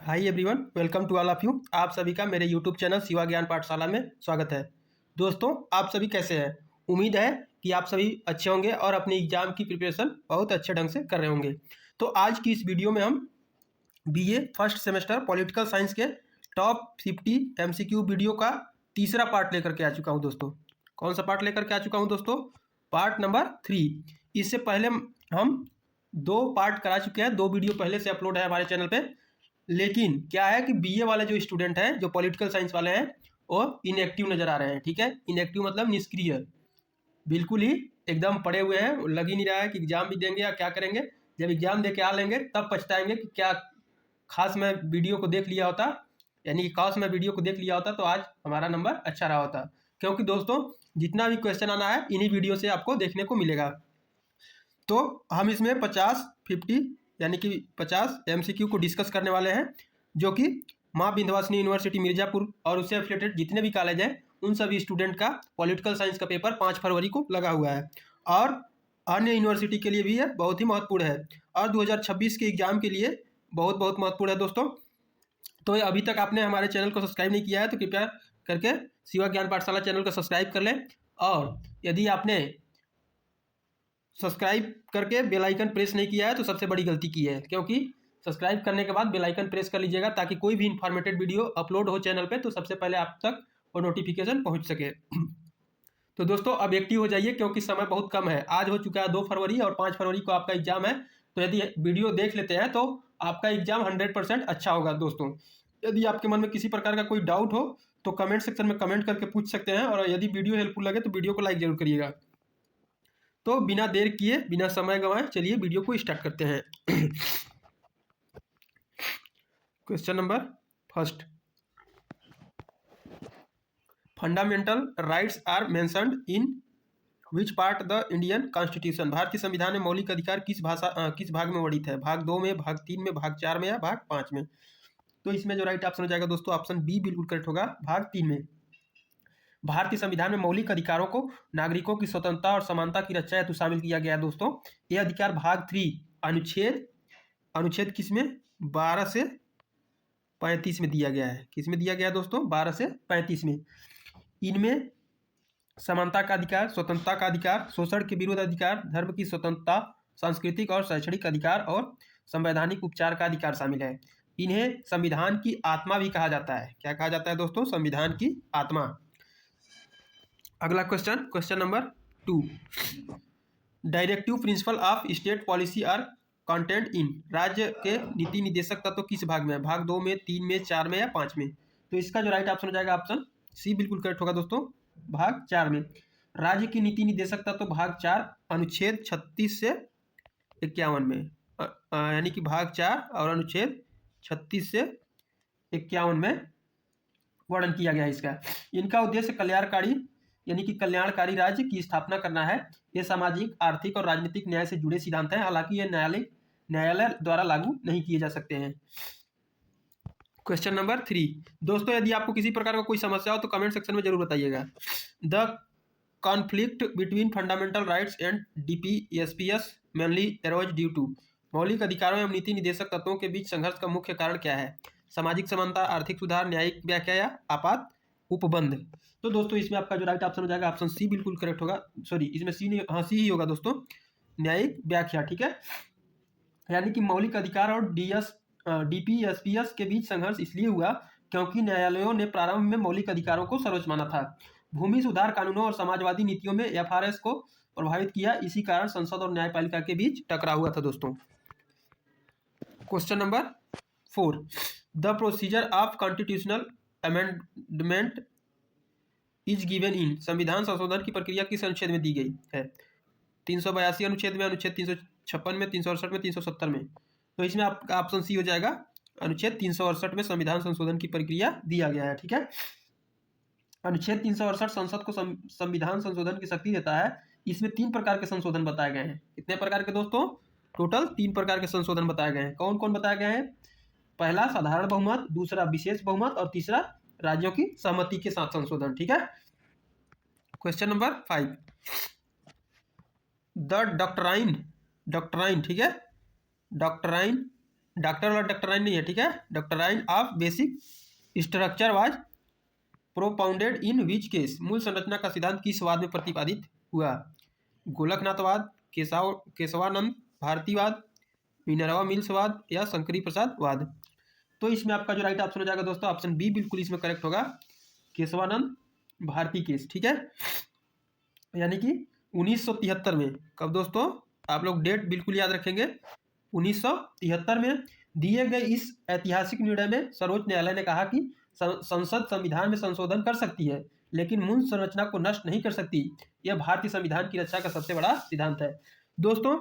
Hi everyone, welcome to all of you. आप सभी का मेरे यूट्यूब चैनल शिवा ज्ञान पाठशाला में स्वागत है। दोस्तों, आप सभी कैसे हैं? उम्मीद है कि आप सभी अच्छे होंगे और अपने एग्जाम की प्रिपरेशन बहुत अच्छे ढंग से कर रहे होंगे। तो आज की इस वीडियो में हम BA first semester political science के टॉप 50 एमसीक्यू वीडियो का तीसरा पार्ट लेकर के आ चुका हूँ दोस्तों। कौन सा पार्ट लेकर के आ चुका हूँ दोस्तों? Part number 3। इससे पहले हम 2 पार्ट करा चुके हैं, 2 वीडियो पहले से अपलोड है हमारे चैनल पे। लेकिन क्या है कि बीए वाले जो स्टूडेंट हैं, जो पॉलिटिकल साइंस वाले हैं, वो इनएक्टिव नज़र आ रहे हैं। ठीक है, इनएक्टिव मतलब निष्क्रिय, बिल्कुल ही एकदम पड़े हुए हैं। लग ही नहीं रहा है कि एग्जाम भी देंगे या क्या करेंगे। जब एग्जाम दे के आ लेंगे तब पछताएंगे कि क्या खास मैं वीडियो को देख लिया होता, यानी कि खास मैं वीडियो को देख लिया होता तो आज हमारा नंबर अच्छा रहा होता। क्योंकि दोस्तों, जितना भी क्वेश्चन आना है इन्हीं वीडियो से आपको देखने को मिलेगा। तो हम इसमें 50 यानी कि 50 एमसीक्यू को डिस्कस करने वाले हैं, जो कि माँ विंध्यवासिनी यूनिवर्सिटी मिर्ज़ापुर और उससे एफिलेटेड जितने भी कॉलेज हैं उन सभी स्टूडेंट का पॉलिटिकल साइंस का पेपर 5 फरवरी को लगा हुआ है और अन्य यूनिवर्सिटी के लिए भी है, बहुत ही महत्वपूर्ण है और 2026 के एग्जाम के लिए बहुत बहुत महत्वपूर्ण है दोस्तों। तो अभी तक आपने हमारे चैनल को सब्सक्राइब नहीं किया है तो कृपया करके शिवा ज्ञान पाठशाला चैनल को सब्सक्राइब कर लें। और यदि आपने सब्सक्राइब करके बेल आइकन प्रेस नहीं किया है तो सबसे बड़ी गलती की है, क्योंकि सब्सक्राइब करने के बाद बेल आइकन प्रेस कर लीजिएगा ताकि कोई भी इंफॉर्मेटिव वीडियो अपलोड हो चैनल पे तो सबसे पहले आप तक वो नोटिफिकेशन पहुंच सके। तो दोस्तों, अब एक्टिव हो जाइए क्योंकि समय बहुत कम है। आज हो चुका है 2 फरवरी और 5 फरवरी को आपका एग्जाम है। तो यदि वीडियो देख लेते हैं तो आपका एग्जाम 100% अच्छा होगा दोस्तों। यदि आपके मन में किसी प्रकार का कोई डाउट हो तो कमेंट सेक्शन में कमेंट करके पूछ सकते हैं, और यदि वीडियो हेल्पफुल लगे तो वीडियो को लाइक जरूर करिएगा। तो बिना देर किए, बिना समय गंवाए, चलिए वीडियो को स्टार्ट करते हैं। Question number first, fundamental rights are mentioned in which part the Indian constitution. भारतीय संविधान में मौलिक अधिकार किस भाग में वर्णित है? भाग 2 में, भाग 3 में, भाग 4 में या भाग 5 में? तो इसमें जो राइट ऑप्शन हो जाएगा दोस्तों, ऑप्शन बी बिल्कुल करेक्ट होगा, भाग 3 में। भारतीय संविधान में मौलिक अधिकारों को नागरिकों की स्वतंत्रता और समानता की रक्षा हेतु शामिल किया गया है दोस्तों। ये अधिकार भाग 3 अनुच्छेद किसमें 12 से 35 में दिया गया है। किसमें दिया गया है दोस्तों? 12 से 35 में। इनमें समानता का अधिकार, स्वतंत्रता का अधिकार, शोषण के विरुद्ध अधिकार, धर्म की स्वतंत्रता, सांस्कृतिक और शैक्षणिक अधिकार और संवैधानिक उपचार का अधिकार शामिल है। इन्हें संविधान की आत्मा भी कहा जाता है। क्या कहा जाता है दोस्तों? संविधान की आत्मा। अगला question number 2, directive principle of state policy are content in. राज्य के नीति निदेशक तत्व किस भाग में है? भाग 2 में, 3 में, 4 में या 5 में? तो इसका जो राइट ऑप्शन हो जाएगा, ऑप्शन सी बिल्कुल करेक्ट होगा दोस्तों, भाग 4 में। राज्य की नीति निदेशक तत्व भाग 4 अनुच्छेद 36 से 51 में, यानी कि भाग 4 और अनुच्छेद 36 से 51 में वर्णन किया गया है इसका। इनका उद्देश्य कल्याणकारी यानी कि कल्याणकारी राज्य की स्थापना करना है। ये सामाजिक, आर्थिक और राजनीतिक न्याय से जुड़े सिद्धांत हैं, हालांकि ये न्यायालय द्वारा लागू नहीं किए जा सकते हैं। क्वेश्चन नंबर 3 दोस्तों, यदि आपको किसी प्रकार का कोई समस्या हो तो कमेंट सेक्शन में जरूर बताइएगा। The conflict between fundamental rights and DPSPs mainly arise due to. मौलिक अधिकारों एवं नीति निदेशक तत्वों के बीच संघर्ष का मुख्य कारण क्या है? सामाजिक समानता, आर्थिक सुधार, न्यायिक व्याख्या या आपात उपबंध? तो दोस्तों, इसमें आपका जो राइट ऑप्शन हो जाएगा, ऑप्शन सी बिल्कुल करेक्ट होगा। सॉरी, इसमें सी नहीं, हाँ सी ही होगा दोस्तों, न्यायिक व्याख्या। ठीक है, यानी कि मौलिक अधिकार और डीपीएसपीएस के बीच संघर्ष इसलिए हुआ क्योंकि न्यायालयों ने प्रारंभ में मौलिक अधिकारों को सर्वोच्च माना था। भूमि सुधार कानूनों और समाजवादी नीतियों में एफआरएस को प्रभावित किया। इसी कारण संसद और न्यायपालिका के बीच टकराव हुआ था दोस्तों। Question number 4, the procedure of constitutional amendment is given in. संविधान संशोधन की प्रक्रिया किस अनुच्छेद में दी गई है? 382 अनुच्छेद में, अनुच्छेद 356 में, 368 में, 370 में? तो इसमें आपका ऑप्शन सी हो जाएगा, अनुच्छेद 368 में संविधान संशोधन की प्रक्रिया दिया गया है। ठीक है, अनुच्छेद 368 संसद को संविधान संशोधन की शक्ति देता है। इसमें 3 प्रकार के संशोधन बताए गए हैं। कितने प्रकार के दोस्तों? टोटल 3 प्रकार के संशोधन बताए गए हैं। कौन कौन बताए गए हैं? पहला साधारण बहुमत, दूसरा विशेष बहुमत और तीसरा राज्यों की सहमति के साथ संशोधन। ठीक है, क्वेश्चन नंबर 5, द डॉक्ट्राइन, ठीक है, डॉक्ट्राइन डॉक्टर वाला डॉक्टराइन नहीं है, ठीक है। Doctrine of basic structure was propounded in which case, मूल संरचना का सिद्धांत किस वाद में प्रतिपादित हुआ? गोलकनाथवाद, केशवानंद भारतीवाद, मिनर्वा मिल्सवाद या शंकरी प्रसाद वाद। तो इसमें आपका जो राइट ऑप्शन हो जाएगा दोस्तों ऑप्शन बी बिल्कुल इसमें करेक्ट होगा, केशवानंद भारती केस, ठीक है। यानी कि 1973 में, कब दोस्तों, आप लोग डेट बिल्कुल याद रखेंगे, 1973 में दिए गए इस ऐतिहासिक निर्णय में सर्वोच्च न्यायालय ने कहा कि संसद संविधान में संशोधन कर सकती है लेकिन मूल संरचना को नष्ट नहीं कर सकती। यह भारतीय संविधान की रक्षा का सबसे बड़ा सिद्धांत है। दोस्तों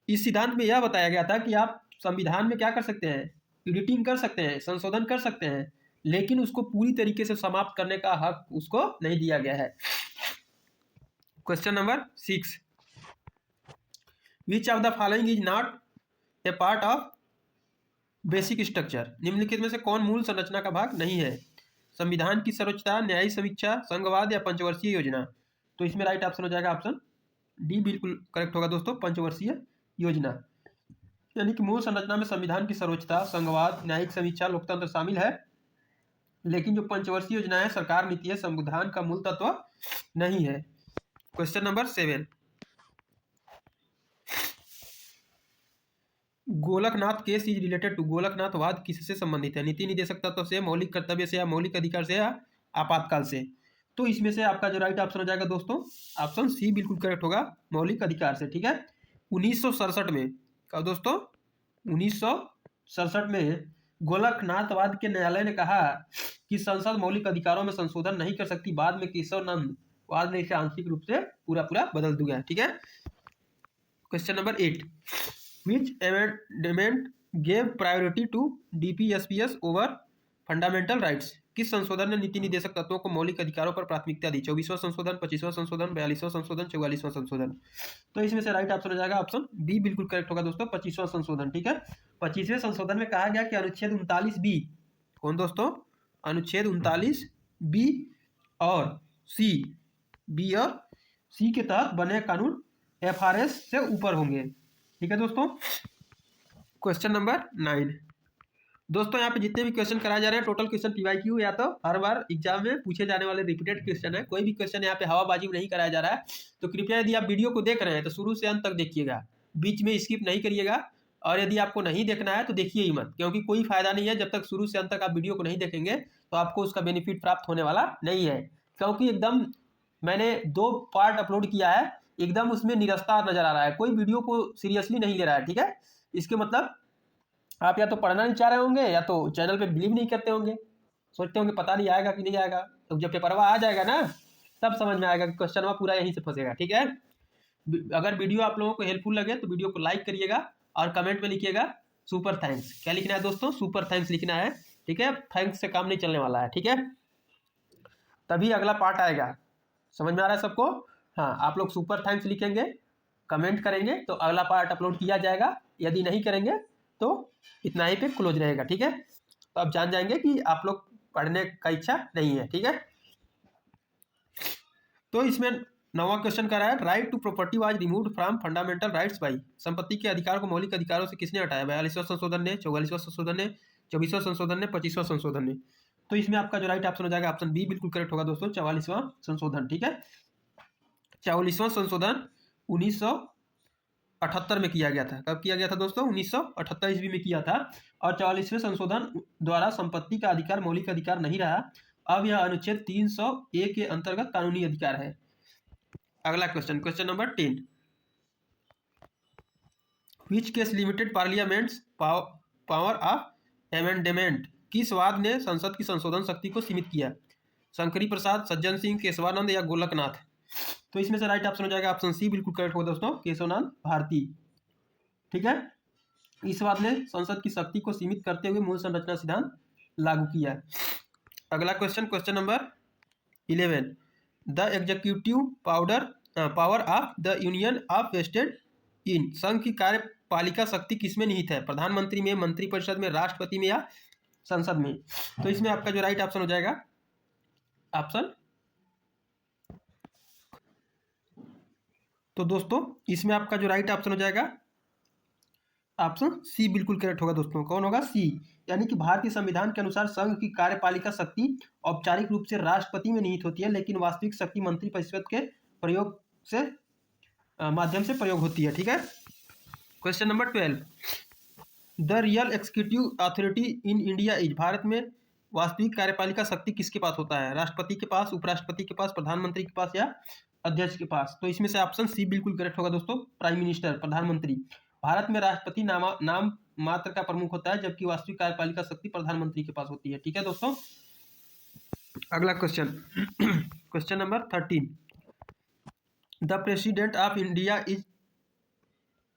इस सिद्धांत में यह बताया गया था कि आप संविधान में क्या कर सकते हैं, एडिटिंग कर सकते हैं, संशोधन कर सकते हैं, लेकिन उसको पूरी तरीके से समाप्त करने का हक उसको नहीं दिया गया है। Question number 6, which of the following is not a part of basic structure, निम्नलिखित में से कौन मूल संरचना का भाग नहीं है? संविधान की सर्वोच्चता, न्यायिक समीक्षा, संघवाद या पंचवर्षीय योजना। तो इसमें राइट ऑप्शन हो जाएगा ऑप्शन डी बिल्कुल करेक्ट होगा दोस्तों, पंचवर्षीय योजना। यानी कि मूल संरचना में संविधान की सर्वोच्चता, संघवाद, न्यायिक समीक्षा, लोकतंत्र शामिल है, लेकिन जो पंचवर्षीय योजना है, सरकार नीति है, संविधान का मूल तत्व नहीं है। Question number 7, Golaknath case is related to, Golaknath वाद किससे संबंधित है? नीति निदेशक तत्व से, मौलिक कर्तव्य से या मौलिक अधिकार से या आपातकाल से। तो इसमें से आपका जो राइट ऑप्शन हो जाएगा दोस्तों ऑप्शन सी बिल्कुल करेक्ट होगा, मौलिक अधिकार से, ठीक है। 1967 में, कब दोस्तों, 1967 में गोलकनाथवाद के न्यायालय ने कहा कि संसद मौलिक अधिकारों में संशोधन नहीं कर सकती। बाद में केशवानंद वाद ने इसे आंशिक रूप से पूरा बदल दिया, ठीक है। Question number 8, which amendment gave priority to DPSPS over fundamental rights, किस संशोधन ने नीति निदेशक तत्वों को मौलिक अधिकारों पर प्राथमिकता दी? 24वां संशोधन, 25वां संशोधन, 42वां संशोधन, 44वां संशोधन। तो इसमें से राइट ऑप्शन हो जाएगा ऑप्शन बी बिल्कुल करेक्ट होगा दोस्तों, 25वां संशोधन, ठीक है। 25वें संशोधन में कहा गया कि अनुच्छेद 39B, कौन दोस्तों, अनुच्छेद 39B और सी, बी और सी के तहत बने कानून FRS से ऊपर होंगे, ठीक है दोस्तों। क्वेश्चन नंबर 9, दोस्तों यहाँ पे जितने भी क्वेश्चन कराए जा रहे हैं टोटल क्वेश्चन PYQ या तो हर बार एग्जाम में पूछे जाने वाले रिपीटेड क्वेश्चन है, कोई भी क्वेश्चन यहाँ पे हवाबाजी में नहीं कराया जा रहा है। तो कृपया यदि आप वीडियो को देख रहे हैं तो शुरू से अंत तक देखिएगा, बीच में स्किप नहीं करिएगा, और यदि आपको नहीं देखना है तो देखिए ही मत, क्योंकि कोई फायदा नहीं है जब तक शुरू से अंत तक आप वीडियो को नहीं देखेंगे तो आपको उसका बेनिफिट प्राप्त होने वाला नहीं है। क्योंकि एकदम मैंने 2 पार्ट अपलोड किया है, एकदम उसमें निरस्ता नजर आ रहा है, कोई वीडियो को सीरियसली नहीं ले रहा है, ठीक है। इसके मतलब आप या तो पढ़ना नहीं चाह रहे होंगे या तो चैनल पे बिलीव नहीं करते होंगे, सोचते होंगे पता नहीं आएगा कि नहीं आएगा। तो जब पेपरवा आ जाएगा ना तब समझ में आएगा कि क्वेश्चन पूरा यहीं से फंसेगा, ठीक है। अगर वीडियो आप लोगों को हेल्पफुल लगे तो वीडियो को लाइक करिएगा और कमेंट में लिखिएगा सुपर थैंक्स। क्या लिखना है दोस्तों, सुपर थैंक्स लिखना है, ठीक है। थैंक्स से काम नहीं चलने वाला है, ठीक है, तभी अगला पार्ट आएगा। समझ में आ रहा है सबको? हाँ, आप लोग सुपर थैंक्स लिखेंगे, कमेंट करेंगे तो अगला पार्ट अपलोड किया जाएगा, यदि नहीं करेंगे तो इतना ही पे क्लोज रहेगा, ठीक है। तो आप जान जाएंगे कि आप लोग पढ़ने का इच्छा नहीं है, ठीक है। तो इसमें 9वां क्वेश्चन कर रहा है, right to property was removed from fundamental rights by, संपत्ति के अधिकार को मौलिक अधिकारों से किसने हटाया? 42वां संशोधन ने, 44वां संशोधन ने, 24वां संशोधन ने, 25वां संशोधन ने। तो इसमें आपका जो राइट ऑप्शन हो जाएगा ऑप्शन बी बिल्कुल करेक्ट होगा दोस्तों, 44वां संशोधन, ठीक है। 44वां संशोधन 1978 में किया गया था। कब किया गया था दोस्तों? 1978 ईस्वी में किया था। और 44वें संशोधन द्वारा संपत्ति का अधिकार मौलिक अधिकार नहीं रहा, अब यह अनुच्छेद 300A के अंतर्गत कानूनी अधिकार है। अगला question, question number 10, which case limited parliaments power of amendment, किस वाद ने संसद की संशोधन शक्ति को सीमित किया? शंकरी प्रसाद, सज्जन सिंह, केशवानंद या गोलकनाथ। तो इसमें से राइट ऑप्शन हो जाएगा ऑप्शन सी बिल्कुल करेक्ट होगा दोस्तों, केशवानंद भारती, ठीक है। इस वाद ने संसद की शक्ति को सीमित करते हुए मूल संरचना सिद्धांत लागू किया। अगला question, question number 11, the executive power of the union of vested in, संघ की कार्यपालिका शक्ति किसमें निहित है? प्रधानमंत्री में, मंत्रिपरिषद में, राष्ट्रपति में या संसद में। तो इसमें आपका जो राइट ऑप्शन हो जाएगा ऑप्शन, तो दोस्तों इसमें आपका जो राइट ऑप्शन हो जाएगा ऑप्शन सी बिल्कुल करेक्ट होगा दोस्तों। कौन होगा? सी। यानी कि भारतीय संविधान के अनुसार संघ की कार्यपालिका शक्ति औपचारिक रूप से राष्ट्रपति में निहित होती है, लेकिन वास्तविक शक्ति मंत्रिपरिषद के प्रयोग से माध्यम से प्रयोग होती है। ठीक है। Question number 12, the real executive authority in India is, Bharat में वास्तविक कार्यपालिका शक्ति किसके पास होता है? राष्ट्रपति के पास, उपराष्ट्रपति के पास, प्रधानमंत्री के पास या अध्यक्ष के पास? तो इसमें से ऑप्शन सी बिल्कुल करेक्ट होगा दोस्तों, प्राइम मिनिस्टर, प्रधानमंत्री। भारत में राष्ट्रपति नाम मात्र का प्रमुख होता है, जबकि वास्तविक कार्यपालिका शक्ति प्रधानमंत्री के पास होती है। ठीक है दोस्तों। अगला question question number 13, the president of India is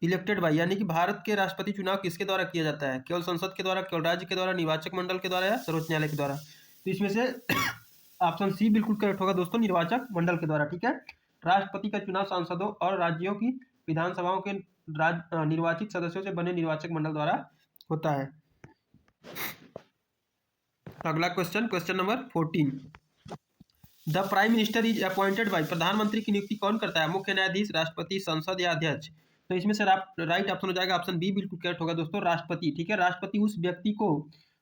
elected by, यानी कि भारत के राष्ट्रपति चुनाव किसके द्वारा किया जाता है? केवल संसद के द्वारा, केवल राज्य के द्वारा, निर्वाचक मंडल के द्वारा या सर्वोच्च न्यायालय के द्वारा? तो इसमें से ऑप्शन सी बिल्कुल करेक्ट होगा दोस्तों, निर्वाचक मंडल के द्वारा। ठीक है। राष्ट्रपति का चुनाव सांसदों और राज्यों की विधानसभाओं के निर्वाचित सदस्यों से बने निर्वाचक मंडल द्वारा होता है। अगला question, question number 14, the prime minister is appointed by, प्रधानमंत्री की नियुक्ति कौन करता है? मुख्य न्यायाधीश, राष्ट्रपति, संसद या अध्यक्ष? तो इसमें से राइट ऑप्शन हो जाएगा ऑप्शन बी बिल्कुल करेक्ट होगा दोस्तों, राष्ट्रपति। ठीक है। राष्ट्रपति उस व्यक्ति को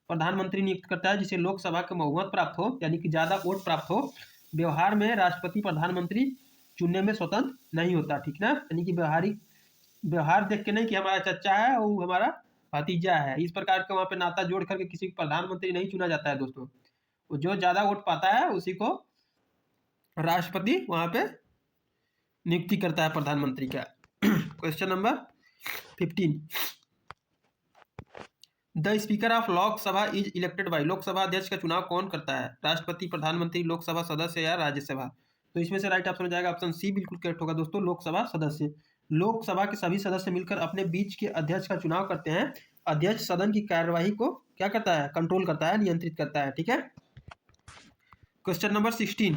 प्रधानमंत्री नियुक्त करता है जिसे लोकसभा का बहुमत प्राप्त हो, यानी कि ज्यादा वोट प्राप्त हो। व्यवहार में राष्ट्रपति प्रधानमंत्री चुनने में स्वतंत्र नहीं होता। ठीक ना। यानी कि व्यवहार देख के नहीं कि हमारा चचा है और हमारा भतीजा है, इस प्रकार का वहाँ पे नाता जोड़ करके किसी प्रधानमंत्री नहीं चुना जाता है दोस्तों। जो ज्यादा वोट पाता है उसी को राष्ट्रपति वहां पे नियुक्ति करता है प्रधानमंत्री का। Question number 15, the speaker of Lok Sabha is elected by, Lok Sabha अध्यक्ष का चुनाव कौन करता है? राष्ट्रपति, प्रधानमंत्री, लोकसभा सदस्य या राज्यसभा? तो इसमें से राइट ऑप्शन हो जाएगा ऑप्शन सी बिल्कुल करेक्ट होगा दोस्तों, लोकसभा सदस्य। लोकसभा के सभी सदस्य मिलकर अपने बीच के अध्यक्ष का चुनाव करते हैं। अध्यक्ष सदन की कार्यवाही को क्या करता है? कंट्रोल करता है, नियंत्रित करता है। ठीक है। Question number 16,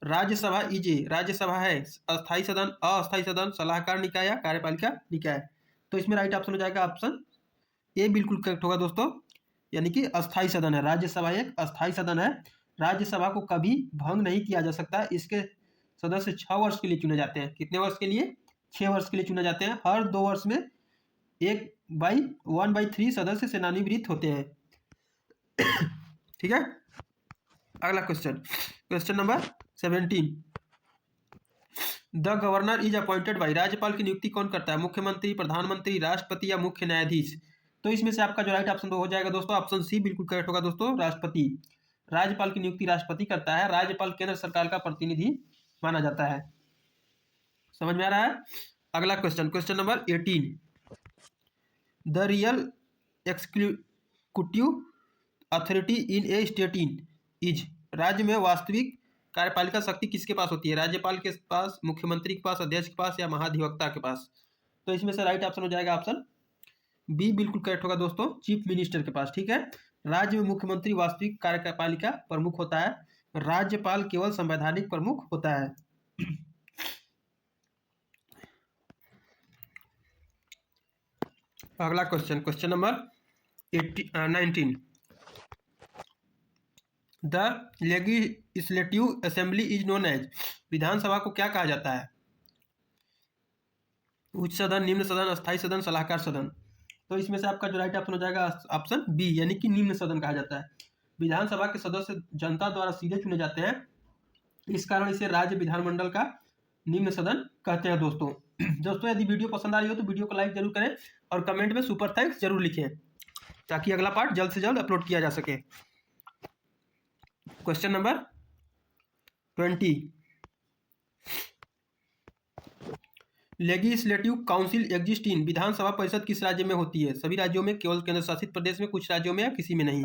Rajya Sabha is, Rajya Sabha है अस्थायी सदन, अस्थायी सदन, सलाहकार निकाय या कार्यपालिका निकाय? तो इसमें राइट ऑप्शन हो जाएगा ऑप्शन ए बिल्कुल करेक्ट होगा दोस्तों, यानी कि अस्थायी सदन है। राज्यसभा एक अस्थायी सदन है। राज्यसभा को कभी भंग नहीं किया जा सकता। इसके सदस्य 6 वर्ष के लिए चुने जाते हैं। कितने वर्ष के लिए? 6 वर्ष के लिए चुने जाते हैं। हर 2 वर्ष में 1/3 सदस्य सेवानिवृत्त होते हैं। ठीक है। अगला question, question number 17, the governor is appointed by, राज्यपाल की नियुक्ति कौन करता है? मुख्यमंत्री, प्रधानमंत्री, राष्ट्रपति या मुख्य न्यायाधीश? तो इसमें से आपका जो राइट ऑप्शन हो जाएगा दोस्तों ऑप्शन सी बिल्कुल करेक्ट होगा दोस्तों, राष्ट्रपति। राज्यपाल की नियुक्ति राष्ट्रपति करता है। राज्यपाल केंद्र सरकार का प्रतिनिधि माना जाता है। समझ में आ रहा है? अगला question, question number 18, the real executive authority in A state is, राज्य में वास्तविक कार्यपालिका शक्ति किसके पास होती है? राज्यपाल के पास, मुख्यमंत्री के पास, अध्यक्ष के पास या महाधिवक्ता के पास? तो इसमें से राइट ऑप्शन हो जाएगा ऑप्शन बी बिल्कुल करेक्ट होगा दोस्तों, चीफ मिनिस्टर के पास। ठीक है। राज्य में मुख्यमंत्री वास्तविक कार्यपालिका प्रमुख होता है। राज्यपाल केवल संवैधानिक प्रमुख होता है। अगला question, question number 19, the legislative assembly is known as, विधानसभा को क्या कहा जाता है? उच्च सदन, निम्न सदन, अस्थायी सदन, सलाहकार सदन? तो इसमें से आपका जो राइट ऑप्शन हो जाएगा ऑप्शन बी, यानी कि निम्न सदन कहा जाता है। विधानसभा के सदस्य जनता द्वारा सीधे चुने जाते हैं, इस कारण इसे राज्य विधानमंडल का निम्न सदन कहते हैं दोस्तों। दोस्तों यदि वीडियो पसंद आ रही हो तो वीडियो को लाइक जरूर करें और कमेंट में सुपर थैंक्स जरूर लिखें, ताकि अगला पार्ट जल्द से जल्द अपलोड किया जा सके। Question number 20, legislative council exist in, विधानसभा परिषद किस राज्य में होती है? सभी राज्यों में, केवल केंद्र शासित प्रदेश में, कुछ राज्यों में या किसी में नहीं?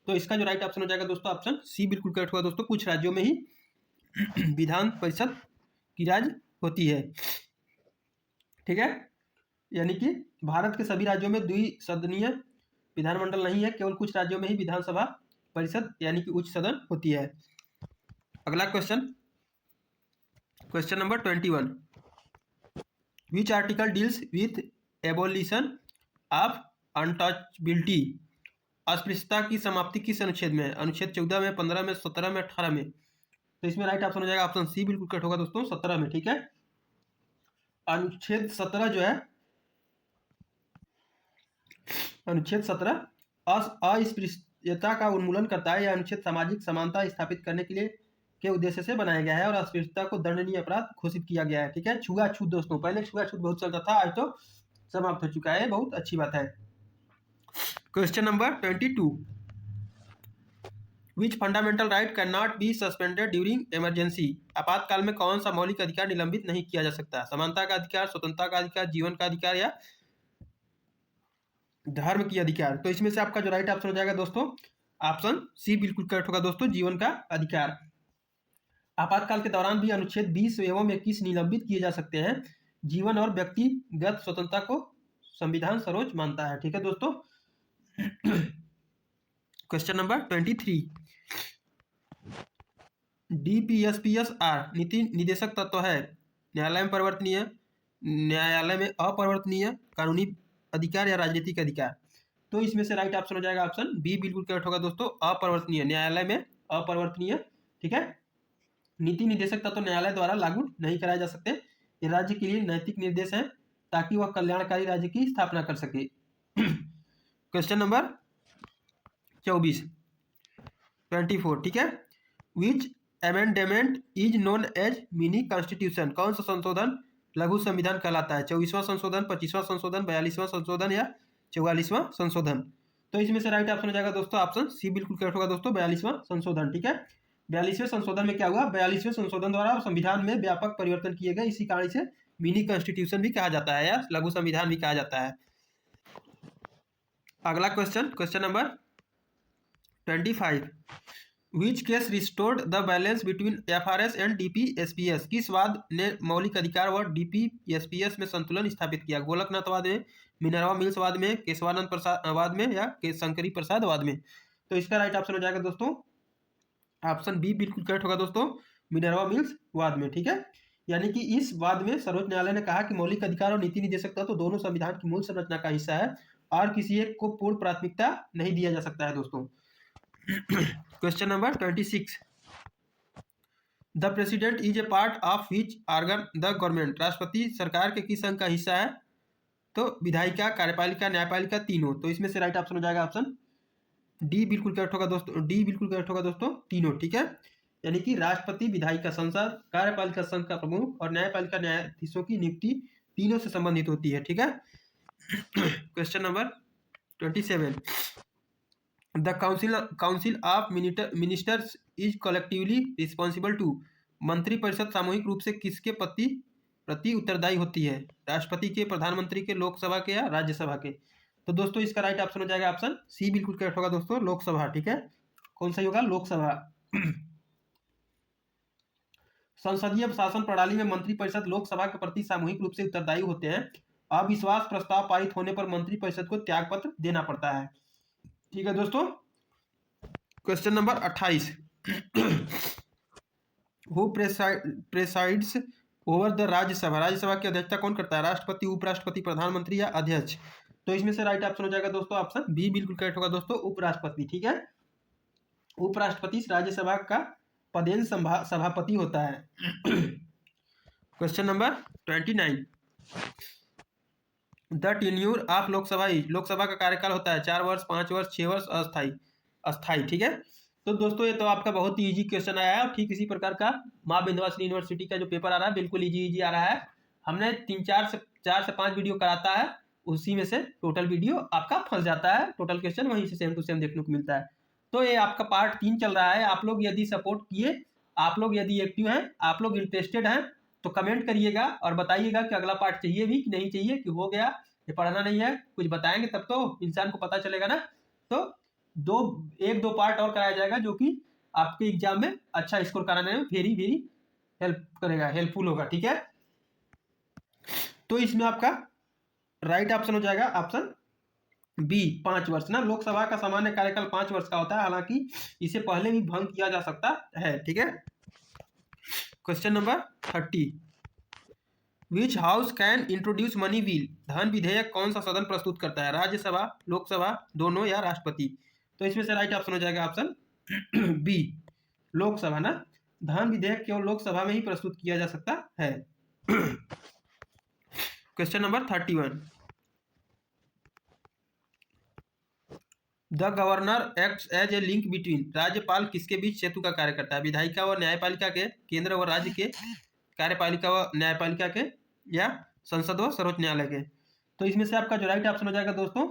तो इसका जो राइट ऑप्शन हो जाएगा दोस्तों ऑप्शन सी बिल्कुल करेक्ट होगा दोस्तों, कुछ राज्यों में ही विधान परिषद की राज होती है। ठीक है। यानी कि भारत के सभी राज्यों में द्विसदनीय विधानमंडल नहीं है, केवल कुछ राज्यों में ही विधानसभा परिषद यानी कि उच्च सदन होती है। अगला question, question number 21, which article deals with abolition of untouchability, अस्पृश्यता की समाप्ति किस अनुच्छेद में? अनुच्छेद 14 में, 15 में, 17 में, 18 में? तो इसमें राइट ऑप्शन हो जाएगा ऑप्शन सी बिल्कुल करेक्ट होगा दोस्तों, 17 में। ठीक है। अनुच्छेद 17 जो है अनुच्छेद 17 अस्पृश्यता का उन्मूलन करता है। यह अनुच्छेद सामाजिक समानता स्थापित करने के लिए के उद्देश्य से बनाया गया है और अस्पृश्यता को दंडनीय अपराध घोषित किया गया है। ठीक है, छुआछूत दोस्तों, पहले छुआछूत बहुत चलता था, आज तो समाप्त हो चुका है, बहुत अच्छी बात है। Question number 22, which fundamental right can not be suspended during emergency. आपातकाल में कौन सा मौलिक अधिकार निलंबित नहीं किया जा सकता? समानता का अधिकार, स्वतंत्रता का अधिकार, जीवन का अधिकार या धर्म की अधिकार। तो इसमें से आपका जो राइट ऑप्शन हो जाएगा दोस्तों, ऑप्शन सी बिल्कुल करेक्ट होगा दोस्तों, जीवन का अधिकार। आपातकाल के दौरान भी अनुच्छेद 20 एवं 21 निलंबित किए जा सकते हैं। जीवन और व्यक्तिगत स्वतंत्रता को संविधान सर्वोच्च मानता है। ठीक है दोस्तों। क्वेश्चन नंबर 23, DPSPSR नीति निदेशक तत्व है न्यायालय में परिवर्तनीय, न्यायालय में अपरिवर्तनीय, कानूनी अधिकार या राजनीतिक अधिकार। तो इसमें से राइट ऑप्शन हो जाएगा ऑप्शन बी बिल्कुल करेक्ट होगा दोस्तों, अपरिवर्तनीय, न्यायालय में अपरिवर्तनीय। ठीक है, नीति निदेशक तत्व न्यायालय द्वारा लागू नहीं कराए जा सकते। ये राज्य के लिए नैतिक निर्देश हैं ताकि वह कल्याणकारी राज्य की स्थापना कर सके। क्वेश्चन नंबर 24, ठीक है, which amendment is known as mini constitution. कौन सा संशोधन लघु संविधान कहलाता है? 24वां संशोधन, 25वां संशोधन, 42वां संशोधन या 44वां संशोधन। तो इसमें से राइट ऑप्शन हो जाएगा दोस्तों ऑप्शन सी बिल्कुल करेक्ट होगा दोस्तों, 42वां संशोधन। ठीक है, 42वें संशोधन में क्या हुआ? 42वें संशोधन द्वारा संविधान में व्यापक परिवर्तन किए गए, इसी कारण से मिनी कॉन्स्टिट्यूशन भी कहा जाता है या लघु संविधान भी कहा जाता है। अगला question, question number 25, which case restored the balance between FRS and DPSPS। किस वाद ने मौलिक अधिकार व DPSPS में संतुलन स्थापित किया? गोलकनाथवाद में, मिनर्वा मिल्स वाद में, केशवानंद प्रसाद वाद में या शंकरी प्रसाद वाद में। तो इसका राइट ऑप्शन हो जाएगा दोस्तों ऑप्शन बी बिल्कुल करेक्ट होगा दोस्तों, मिनर्वा मिल्स वाद में। ठीक है, यानी कि इस वाद में सर्वोच्च न्यायालय ने कहा कि मौलिक अधिकार और नीति निदेशक तत्व तो दोनों संविधान की मूल संरचना का हिस्सा है और किसी एक को पूर्ण प्राथमिकता नहीं दिया जा सकता है दोस्तों। Question number 26, the president is a part of which organ the government. राष्ट्रपति सरकार के किस अंग का हिस्सा है? तो विधायिका, कार्यपालिका, न्यायपालिका, तीनों। तो इसमें से राइट ऑप्शन हो जाएगा ऑप्शन डी बिल्कुल करेक्ट होगा दोस्तों, डी बिल्कुल करेक्ट होगा दोस्तों, तीनों। ठीक है, यानी कि राष्ट्रपति, विधायिका संसद, कार्यपालिका संघ का प्रमुख और न्यायपालिका न्यायाधीशों की नियुक्ति तीनों से संबंधित होती है। ठीक है। Question number 27, the council of ministers is collectively responsible to. मंत्रिपरिषद सामूहिक रूप से किसके प्रति उत्तरदायी होती है? राष्ट्रपति के, प्रधानमंत्री के, लोकसभा के या राज्यसभा के। तो दोस्तों इसका राइट ऑप्शन हो जाएगा ऑप्शन सी बिल्कुल करेक्ट होगा दोस्तों, लोकसभा। ठीक है, कौन सा होगा? लोकसभा। संसदीय शासन प्रणाली में मंत्रिपरिषद लोकसभा के प्रति सामूहिक रूप से उत्तरदायी होते हैं। अविश्वास प्रस्ताव पारित होने पर मंत्रिपरिषद को त्यागपत्र देना पड़ता है। ठीक है दोस्तों। Question number 28, who presides over the Rajya Sabha. Rajya Sabha की अध्यक्षता कौन करता है? राष्ट्रपति, उपराष्ट्रपति, प्रधानमंत्री या अध्यक्ष। तो इसमें से राइट ऑप्शन हो जाएगा दोस्तों ऑप्शन बी बिल्कुल करेक्ट होगा दोस्तों, उपराष्ट्रपति। ठीक है, उपराष्ट्रपति राज्यसभा का पदेन सभापति होता है। Question number 29, the tenure of Lok Sabha is. Lok Sabha का कार्यकाल होता है 4 वर्ष, 5 वर्ष, 6 वर्ष, अस्थाई। ठीक है, तो दोस्तों ये तो आपका बहुत ही इजी क्वेश्चन आया है। ठीक इसी प्रकार का माँ विंध्यवासिनी यूनिवर्सिटी का जो पेपर आ रहा है बिल्कुल इजी आ रहा है। हमने 4 से 5 वीडियो कराता है, उसी में से टोटल वीडियो आपका फंस जाता है, टोटल क्वेश्चन वहीं से सेम टू सेम देखने को मिलता है। तो ये आपका पार्ट 3 चल रहा है। आप लोग यदि सपोर्ट किए, आप लोग यदि एक्टिव हैं, आप लोग इंटरेस्टेड हैं तो कमेंट करिएगा और बताइएगा कि अगला पार्ट चाहिए भी कि नहीं चाहिए, कि हो गया, ये पढ़ना नहीं है, कुछ बताएंगे तब तो इंसान को पता चलेगा ना। तो 1-2 पार्ट और कराया जाएगा जो कि आपके एग्जाम में अच्छा स्कोर कराने में वेरी हेल्प करेगा, हेल्पफुल होगा। ठीक है, तो इसमें आपका राइट ऑप्शन हो जाएगा ऑप्शन बी 5 वर्ष ना। लोकसभा का सामान्य कार्यकाल 5 वर्ष का होता है, हालांकि इसे पहले भी भंग किया जा सकता है। ठीक है। Question number 30, which house can introduce money bill. धन विधेयक कौन सा सदन प्रस्तुत करता है? राज्यसभा, लोकसभा, दोनों या राष्ट्रपति। तो इसमें से राइट ऑप्शन हो जाएगा ऑप्शन बी, लोकसभा ना। धन विधेयक केवल लोकसभा में ही प्रस्तुत किया जा सकता है। Question number 31, the governor acts as a link between, राज्यपाल किसके बीच सेतु का कार्य करता है? विधायिका व न्यायपालिका के, केंद्र व राज्य के, कार्यपालिका व न्यायपालिका के, या संसद व सर्वोच्च न्यायालय के। तो इसमें से आपका जो राइट ऑप्शन हो जाएगा दोस्तों,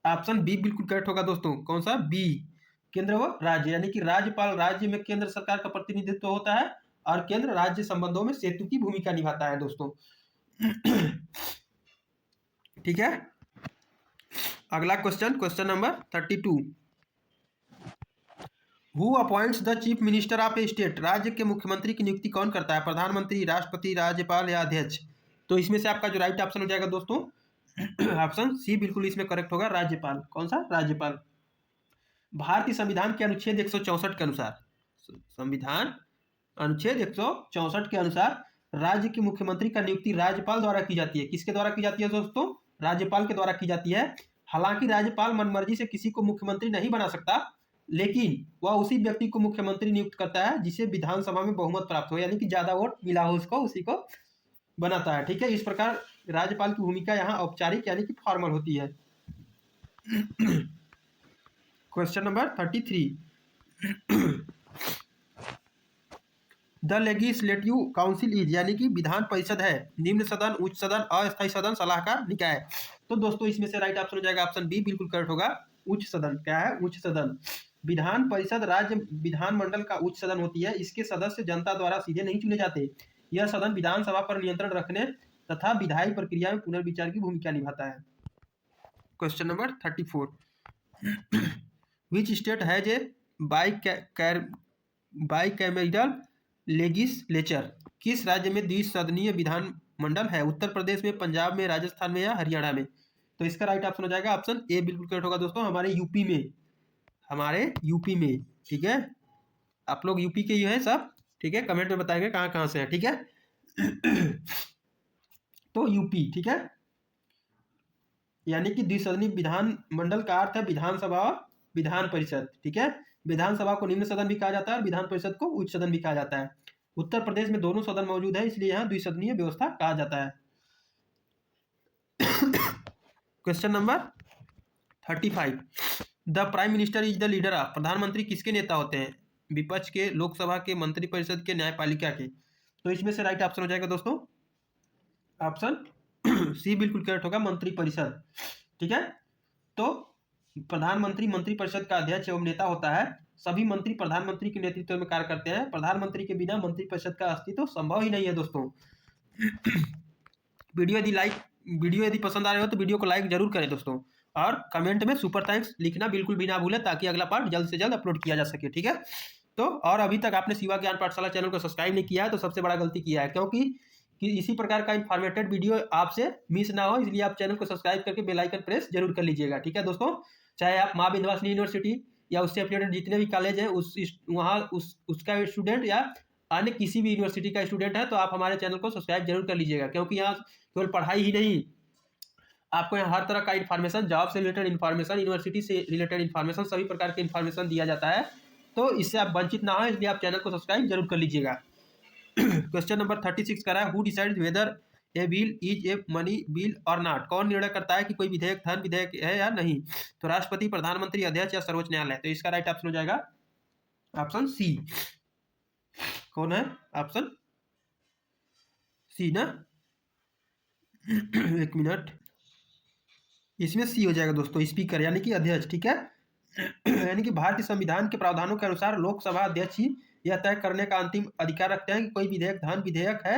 ऑप्शन बी बिल्कुल करेक्ट होगा दोस्तों। कौन सा? बी, केंद्र व राज्य, यानी कि राज्यपाल राज्य में केंद्र सरकार का प्रतिनिधित्व होता है और केंद्र राज्य संबंधों में सेतु की भूमिका निभाता है दोस्तों। ठीक है, अगला question, question number 32। Who appoints the chief minister of A state, राज्य के मुख्यमंत्री की नियुक्ति कौन करता है? प्रधानमंत्री, राष्ट्रपति, राज्यपाल या अध्यक्ष? तो इसमें से आपका जो राइट ऑप्शन हो जाएगा दोस्तों, ऑप्शन सी बिल्कुल इसमें करेक्ट होगा, राज्यपाल। कौन सा? राज्यपाल। भारतीय संविधान के अनुच्छेद 164 के अनुसार, संविधान अनुच्छेद 164 के अनुसार राज्य के मुख्यमंत्री का नियुक्ति राज्यपाल द्वारा की जाती है। किसके द्वारा की जाती है दोस्तों? राज्यपाल के द्वारा की जाती है। हालांकि राज्यपाल मनमर्जी से किसी को मुख्यमंत्री नहीं बना सकता, लेकिन वह उसी व्यक्ति को मुख्यमंत्री नियुक्त करता है जिसे विधानसभा में बहुमत प्राप्त हो, यानी कि ज्यादा वोट मिला हो उसको, उसी को बनाता है। ठीक है, इस प्रकार राज्यपाल की भूमिका यहाँ औपचारिक यानी कि फॉर्मल होती है। Question number 33। The legislative council is, यानी कि विधान परिषद है, निम्न सदन, उच्च सदन, अस्थायी सदन, सलाहकार निकाय। तो दोस्तों इसमें से राइट ऑप्शन हो जाएगा ऑप्शन बी बिल्कुल करेक्ट होगा, उच्च सदन। क्या है? उच्च सदन। विधान परिषद राज्य विधानमंडल का उच्च सदन होती है। इसके सदस्य जनता द्वारा सीधे नहीं चुने जाते। यह सदन विधानसभा पर नियंत्रण रखने तथा विधायी प्रक्रिया में पुनर्विचार की भूमिका निभाता है। Question number 34। Which state has a bicameral legislature, किस राज्य में द्विसदनीय विधान मंडल है? उत्तर प्रदेश में, पंजाब में, राजस्थान में या हरियाणा में? तो इसका राइट ऑप्शन हो जाएगा ऑप्शन ए बिल्कुल करेक्ट होगा दोस्तों, हमारे यूपी में, हमारे यूपी में। ठीक है, आप लोग यूपी के ही हैं सब। ठीक है, कमेंट में बताएंगे कहाँ कहाँ से हैं। ठीक है, तो यूपी। ठीक है, यानी कि द्विसदनीय विधान मंडल का अर्थ है विधानसभा और विधान परिषद। ठीक है, विधानसभा को निम्न सदन भी कहा जाता है और विधान परिषद को उच्च सदन भी कहा जाता है। उत्तर प्रदेश में दोनों सदन मौजूद है, इसलिए यहाँ द्विसदनीय व्यवस्था कहा जाता है। Question number 35। The prime minister is the leader of, प्रधानमंत्री किसके नेता होते हैं? विपक्ष के, लोकसभा के, मंत्रिपरिषद के, न्यायपालिका के? तो इसमें से राइट ऑप्शन हो जाएगा दोस्तों ऑप्शन सी बिल्कुल करेक्ट होगा, मंत्रिपरिषद। ठीक है, तो प्रधानमंत्री मंत्रिपरिषद का अध्यक्ष एवं नेता होता है। सभी मंत्री प्रधानमंत्री के नेतृत्व में कार्य करते हैं। प्रधानमंत्री के बिना मंत्रिपरिषद का अस्तित्व संभव ही नहीं है दोस्तों। वीडियो यदि पसंद आ रहे हो तो वीडियो को लाइक जरूर करें दोस्तों, और कमेंट में सुपर थैंक्स लिखना बिल्कुल भी ना भूलें, ताकि अगला पार्ट जल्द से जल्द अपलोड किया जा सके। ठीक है, तो और अभी तक आपने शिवा ज्ञान पाठशाला चैनल को सब्सक्राइब नहीं किया है तो सबसे बड़ा गलती किया है, क्योंकि कि इसी प्रकार का इन्फॉर्मेटेड वीडियो आपसे मिस ना हो, इसलिए आप चैनल को सब्सक्राइब करके बेल आइकन प्रेस जरूर कर लीजिएगा। ठीक है दोस्तों, चाहे आप माँ विंध्यवासिनी यूनिवर्सिटी या उससे एफिलिएटेड जितने भी कॉलेज हैं उसका स्टूडेंट या अन्य किसी भी यूनिवर्सिटी का स्टूडेंट है, तो आप हमारे चैनल को सब्सक्राइब जरूर कर लीजिएगा, क्योंकि यहाँ केवल पढ़ाई ही नहीं, आपको यहाँ हर तरह का इन्फॉर्मेशन, जॉब से रिलेटेड इन्फॉर्मेशन, यूनिवर्सिटी से रिलेटेड इन्फॉर्मेशन, सभी प्रकार के इन्फॉर्मेशन दिया जाता है। तो इससे आप वंचित ना हो, इसलिए आप चैनल को सब्सक्राइब जरूर कर लीजिएगा। क्वेश्चन नंबर 36 का है, who decides whether A bill is a money bill और नॉट, कौन निर्णय करता है कि कोई विधेयक धन विधेयक है या नहीं? तो राष्ट्रपति, प्रधानमंत्री, अध्यक्ष या सर्वोच्च न्यायालय? तो इसका राइट ऑप्शन हो जाएगा ऑप्शन सी। कौन है? ऑप्शन सी ना, एक मिनट, इसमें सी हो जाएगा दोस्तों, स्पीकर यानी कि अध्यक्ष। ठीक है, यानी कि भारतीय संविधान के प्रावधानों के अनुसार लोकसभा अध्यक्ष ही यह तय करने का अंतिम अधिकार रखते हैं कि कोई विधेयक धन विधेयक है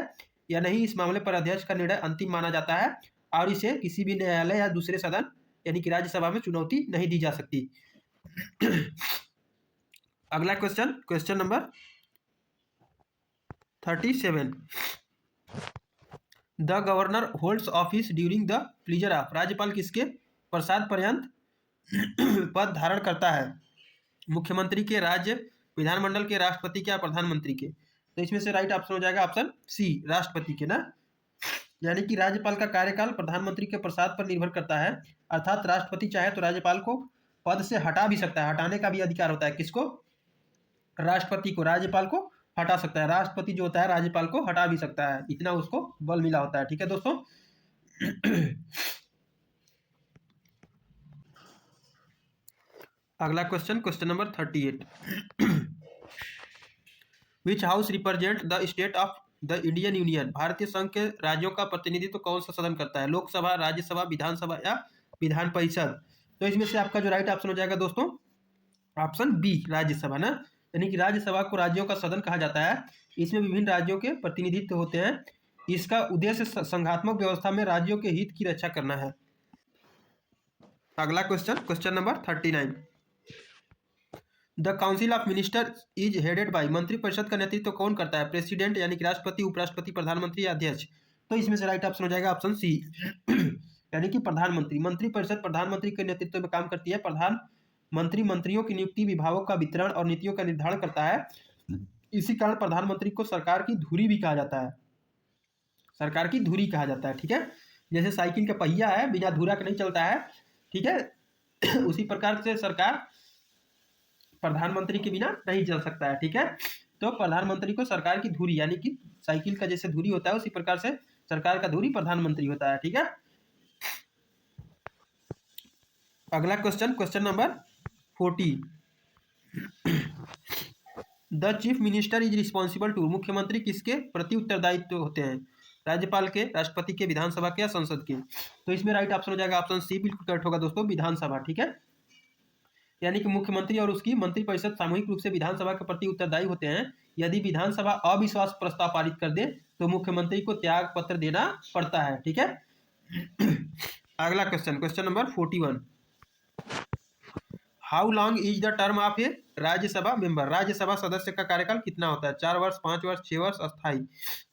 या नहीं। इस मामले पर अध्यक्ष का निर्णय अंतिम माना जाता है और इसे किसी भी न्यायालय या दूसरे सदन यानी कि राज्यसभा में चुनौती नहीं दी जा सकती। अगला question, question number 37। The governor holds office during the pleaser of, राज्यपाल किसके प्रसाद पर्यंत पद धारण करता है? मुख्यमंत्री के, राज्य विधानमंडल के, राष्ट्रपति के या प्रधानमंत्री के? तो इसमें से राइट ऑप्शन हो जाएगा ऑप्शन सी, राष्ट्रपति के ना, यानी कि राज्यपाल का कार्यकाल प्रधानमंत्री के प्रसाद पर निर्भर करता है। अर्थात राष्ट्रपति चाहे तो राज्यपाल को पद से हटा भी सकता है, हटाने का भी अधिकार होता है। किसको? राष्ट्रपति को। राज्यपाल को हटा सकता है, राष्ट्रपति जो होता है राज्यपाल को हटा भी सकता है, इतना उसको बल मिला होता है। ठीक है दोस्तों, अगला question, question number 38। Which house represent the state of the Indian union? भारतीय संघ के राज्यों का प्रतिनिधित्व कौन सा सदन करता है? लोकसभा, राज्यसभा, विधानसभा या विधान परिषद? तो इसमें से आपका जो राइट ऑप्शन हो जाएगा दोस्तों, ऑप्शन बी, राज्यसभा ना। यानी कि राज्यसभा को राज्यों का सदन कहा जाता है। इसमें विभिन्न राज्यों के प्रतिनिधित्व होते हैं। इसका उद्देश्य संघात्मक व्यवस्था में राज्यों के हित की रक्षा करना है। अगला question, question number 39। The council of minister is headed by? मंत्रिपरिषद का नेतृत्व कौन करता है? प्रेसिडेंट यानी कि राष्ट्रपति, उपराष्ट्रपति, प्रधानमंत्री या अध्यक्ष? तो इसमें से राइट ऑप्शन हो जाएगा ऑप्शन सी, यानी कि प्रधानमंत्री। मंत्रिपरिषद प्रधानमंत्री के नेतृत्व में काम करती है। प्रधानमंत्री मंत्रियों की नियुक्ति, विभागों का वितरण और नीतियों का निर्धारण करता है। इसी कारण प्रधानमंत्री को सरकार की धुरी भी कहा जाता है। सरकार की धुरी कहा जाता है, ठीक है। जैसे साइकिल का पहिया है, बिना धुरा के नहीं चलता है, ठीक है। उसी प्रकार से सरकार प्रधानमंत्री के बिना नहीं चल सकता है, ठीक है। तो प्रधानमंत्री को सरकार की धुरी, यानी कि साइकिल का जैसे धुरी होता है उसी प्रकार से सरकार का धुरी प्रधानमंत्री होता है, ठीक है। अगला question, question number 40। The chief minister is responsible to? मुख्यमंत्री किसके प्रति उत्तरदायित्व होते हैं? राज्यपाल के, राष्ट्रपति के, विधानसभा के या संसद के? तो इसमें राइट ऑप्शन हो जाएगा ऑप्शन सी, बिल्कुल करेक्ट होगा दोस्तों, विधानसभा, ठीक है। यानी कि मुख्यमंत्री और उसकी मंत्रिपरिषद सामूहिक रूप से विधानसभा के प्रति उत्तरदायी होते हैं। यदि विधानसभा अविश्वास प्रस्ताव पारित कर दे तो मुख्यमंत्री को त्याग पत्र देना पड़ता है, ठीक है। अगला question, question number 41। How long is the term of A Rajya Sabha member? Rajya Sabha सदस्य का कार्यकाल कितना होता है? 4 वर्ष, 5 वर्ष, 6 वर्ष, अस्थायी?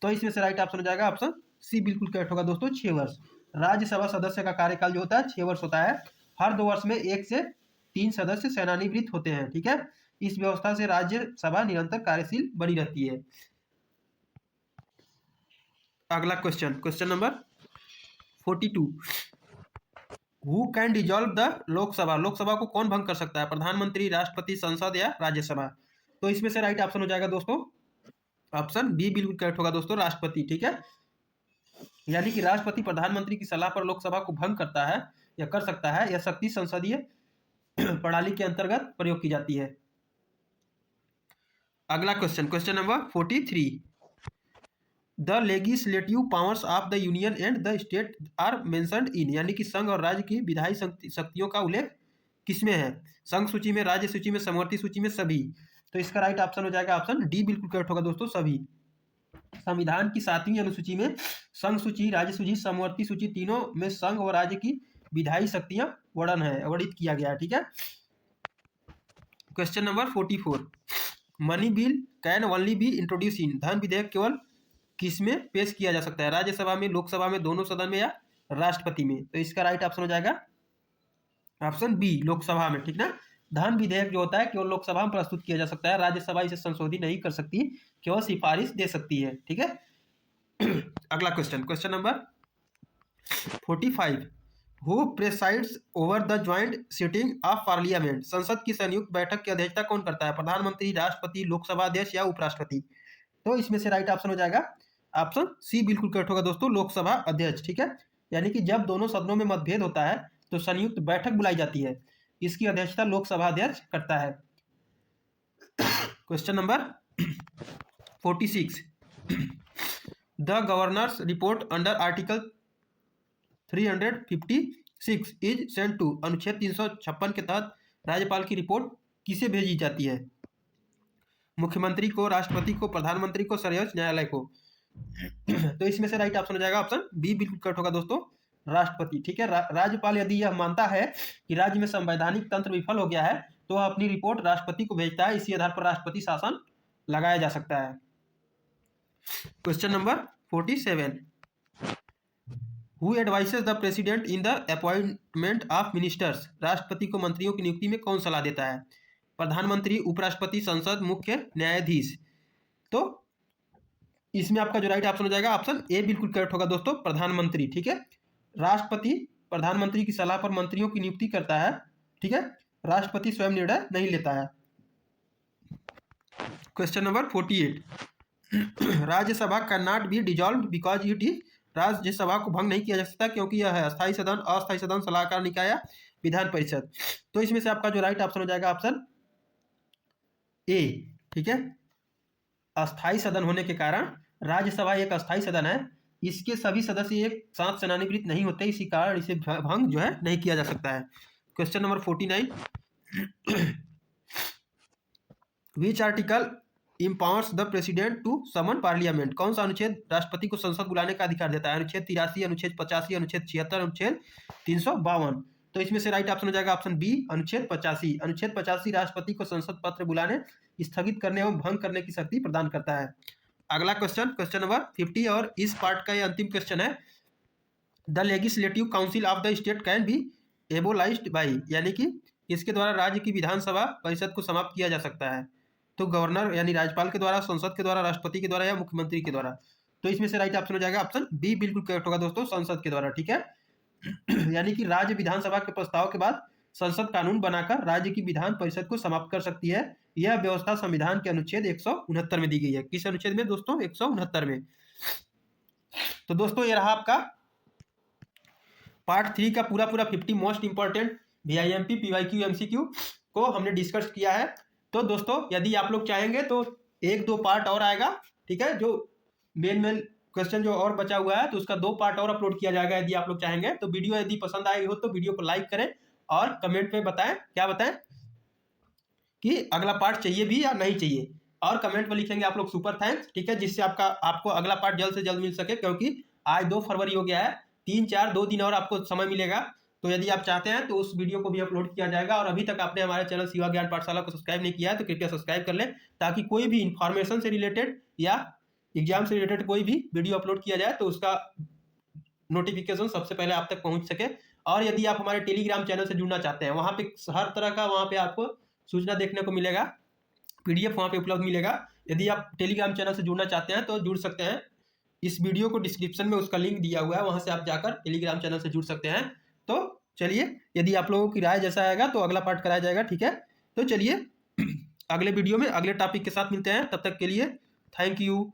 तो इसमें से राइट ऑप्शन हो जाएगा ऑप्शन सी, बिल्कुल करेक्ट होगा दोस्तों, 6 वर्ष। राज्यसभा सदस्य का कार्यकाल जो होता है 6 वर्ष होता है। हर 2 वर्ष में 1 से 3 सदस्य सेनानिवृत्त होते हैं, ठीक है। इस व्यवस्था से राज्यसभा निरंतर कार्यशील बनी रहती है। अगला question, question number 42। Who can dissolve the Lok Sabha? Lok Sabha को कौन भंग कर सकता है? प्रधानमंत्री, राष्ट्रपति, संसद या राज्यसभा? तो इसमें से राइट ऑप्शन हो जाएगा दोस्तों ऑप्शन बी, बिल्कुल करेक्ट होगा दोस्तों, राष्ट्रपति, ठीक है। यानी कि राष्ट्रपति प्रधानमंत्री की सलाह पर लोकसभा को भंग करता है या कर सकता है। यह शक्ति संसदीय प्रणाली के अंतर्गत प्रयोग की जाती है। अगला question, question number 43। The legislative powers of the union and the state are mentioned in? यानी कि संघ और राज्य की विधायी शक्तियों का उल्लेख किसमें है? संघ सूची में, राज्य सूची में, समवर्ती सूची में, सभी? तो इसका राइट ऑप्शन हो जाएगा ऑप्शन डी, बिल्कुल करेक्ट होगा दोस्तों, सभी। संविधान की 7वीं अनुसूची में संघ सूची, राज्य सूची, समवर्ती सूची, तीनों में संघ और राज्य की विधायी शक्तियां वर्णित किया गया है, ठीक है। Question number 44। Money bill can only be introduce इन? धन विधेयक केवल किसमें पेश किया जा सकता है? राज्यसभा में, लोकसभा में, दोनों सदन में या राष्ट्रपति में? तो इसका राइट ऑप्शन हो जाएगा ऑप्शन बी, लोकसभा में, ठीक ना। धन विधेयक जो होता है केवल लोकसभा में प्रस्तुत किया जा सकता है। राज्यसभा इसे संशोधित नहीं कर सकती, केवल सिफारिश दे सकती है, ठीक है। अगला question, question number 45। Who presides over the joint sitting of parliament? संसद की संयुक्त बैठक की अध्यक्षता कौन करता है? प्रधानमंत्री, राष्ट्रपति, लोकसभा अध्यक्ष या उपराष्ट्रपति? तो इसमें से राइट ऑप्शन हो जाएगा ऑप्शन सी, बिल्कुल करेक्ट होगा दोस्तों, लोकसभा अध्यक्ष, ठीक है। यानी कि जब दोनों सदनों में मतभेद होता है तो संयुक्त बैठक बुलाई जाती है। इसकी अध्यक्षता लोकसभा अध्यक्ष करता है। Question number 46। The governor's report under article 356 is sent to? अनुच्छेद 356 के तहत राज्यपाल की रिपोर्ट किसे भेजी जाती है? मुख्यमंत्री को, राष्ट्रपति को, प्रधानमंत्री को, सर्वोच्च न्यायालय को? तो इसमें से राइट ऑप्शन हो जाएगा ऑप्शन बी, बिल्कुल करेक्ट होगा दोस्तों, राष्ट्रपति, ठीक है। राज्यपाल यदि यह मानता है कि राज्य में संवैधानिक तंत्र विफल हो गया है तो वह अपनी रिपोर्ट राष्ट्रपति को भेजता है। इसी आधार पर राष्ट्रपति शासन लगाया जा सकता है। Question number 47। Who advices the president in the appointment of ministers? राष्ट्रपति को मंत्रियों की नियुक्ति में कौन सलाह देता है? प्रधानमंत्री, उपराष्ट्रपति, संसद, मुख्य न्यायाधीश? तो इसमें आपका जो राइट ऑप्शन हो जाएगा ऑप्शन ए, बिल्कुल करेक्ट होगा दोस्तों, प्रधानमंत्री, ठीक है। राष्ट्रपति प्रधानमंत्री की सलाह पर मंत्रियों की नियुक्ति करता है, ठीक है। राष्ट्रपति स्वयं निर्णय नहीं लेता है। Question number 48। Rajya Sabha can not be dissolve because it is? Rajya Sabha को भंग नहीं किया जा सकता क्योंकि यह है अस्थायी सदन, अस्थायी सदन, सलाहकार निकाय, विधान परिषद। तो इसमें से आपका जो राइट ऑप्शन हो जाएगा ऑप्शन ए। ठीक है, अस्थाई सदन होने के कारण, राज्यसभा एक अस्थाई सदन है, इसके सभी सदस्य एक साथ सेवानिवृत्त नहीं होते, इसी कारण इसे भंग जो है नहीं किया जा सकता है। Question number 49, which article empowers the president to summon parliament? कौन सा अनुच्छेद राष्ट्रपति को संसद बुलाने का अधिकार देता है? अनुच्छेद 83, अनुच्छेद 85, अनुच्छेद 76, अनुच्छेद 352। तो इसमें से राइट ऑप्शन हो जाएगा ऑप्शन बी, अनुच्छेद 85। अनुच्छेद 85 राष्ट्रपति को संसद पत्र बुलाने, स्थगित करने एवं भंग करने की शक्ति प्रदान करता है। अगला क्वेश्चन, क्वेश्चन नंबर 50, और इस पार्ट का ये अंतिम क्वेश्चन है। The legislative council of the state can be abolished by, यानी कि इसके द्वारा राज्य की विधानसभा परिषद को समाप्त किया जा सकता है। तो गवर्नर यानी राज्यपाल के द्वारा, संसद के द्वारा, राष्ट्रपति के द्वारा या मुख्यमंत्री के द्वारा। तो इसमें से राइट ऑप्शन हो जाएगा ऑप्शन बी, बिल्कुल करेक्ट होगा दोस्तों, संसद के द्वारा। ठीक है, यानी कि राज्य विधानसभा के प्रस्ताव के बाद संसद कानून बनाकर राज्य की विधान परिषद को समाप्त कर सकती है। यह व्यवस्था संविधान के अनुच्छेद 169 में दी गई है। किस अनुच्छेद में दोस्तों? 169 में। तो दोस्तों ये रहा आपका पार्ट 3 का पूरा 50 most important VIMP PYQ MCQ को हमने डिस्कस किया है। तो दोस्तों यदि आप लोग चाहेंगे तो 1-2 पार्ट और आएगा। ठीक है, जो मेन क्वेश्चन जो और बचा हुआ है तो उसका 2 पार्ट और अपलोड किया जाएगा यदि आप लोग चाहेंगे। तो वीडियो यदि पसंद आई हो तो वीडियो को लाइक करें और कमेंट में बताएं, क्या बताएं कि अगला पार्ट चाहिए भी या नहीं चाहिए, और कमेंट में लिखेंगे आप लोग सुपर थैंक्स। ठीक है, जिससे आपको अगला पार्ट जल्द से जल्द मिल सके, क्योंकि आज 2 फरवरी हो गया है, 2 दिन और आपको समय मिलेगा। तो यदि आप चाहते हैं तो उस वीडियो को भी अपलोड किया जाएगा। और अभी तक आपने हमारे चैनल शिवा ज्ञान पाठशाला को सब्सक्राइब नहीं किया है तो कृपया सब्सक्राइब कर लें, ताकि कोई भी इंफॉर्मेशन से रिलेटेड या एग्जाम से रिलेटेड कोई भी वीडियो अपलोड किया जाए तो उसका नोटिफिकेशन सबसे पहले आप तक पहुंच सके। और यदि आप हमारे टेलीग्राम चैनल से जुड़ना चाहते हैं, वहाँ पे हर तरह का वहाँ पे आपको सूचना देखने को मिलेगा, PDF वहाँ पे उपलब्ध मिलेगा। यदि आप टेलीग्राम चैनल से जुड़ना चाहते हैं तो जुड़ सकते हैं। इस वीडियो को डिस्क्रिप्शन में उसका लिंक दिया हुआ है, वहाँ से आप जाकर टेलीग्राम चैनल से जुड़ सकते हैं। तो चलिए, यदि आप लोगों की राय जैसा आएगा तो अगला पार्ट कराया जाएगा। ठीक है, तो चलिए अगले वीडियो में अगले टॉपिक के साथ मिलते हैं। तब तक के लिए थैंक यू।